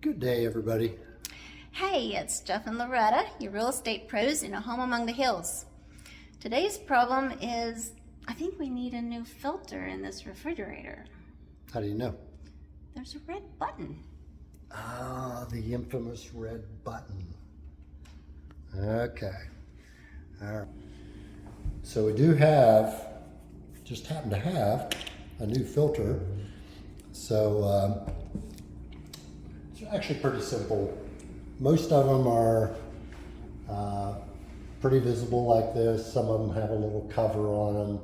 Good day, everybody. Hey, it's Jeff and Loretta, your real estate pros in a home among the hills. Today's problem is I think we need a new filter in this refrigerator. How do you know? There's a red button. Ah, the infamous red button. Okay. All right. So we do just happen to have a new filter. So it's actually pretty simple. Most of them are pretty visible like this. Some of them have a little cover on them.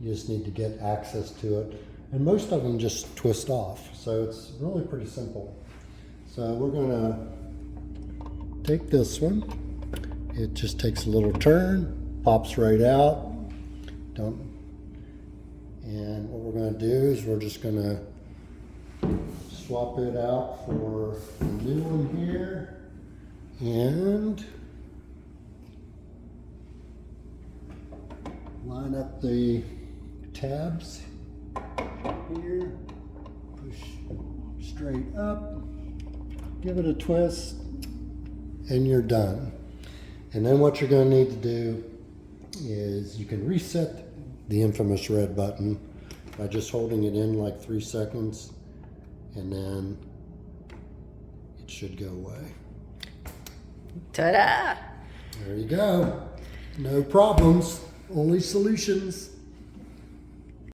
You just need to get access to it. And most of them just twist off. So it's really pretty simple. So we're gonna take this one. It just takes a little turn, pops right out. And what we're gonna do is we're just gonna swap it out for the new one here. And line up the tabs here, push straight up, give it a twist, and you're done. And then what you're going to need to do is you can reset the infamous red button by just holding it in like 3 seconds, and then it should go away. Ta-da! There you go. No problems, only solutions.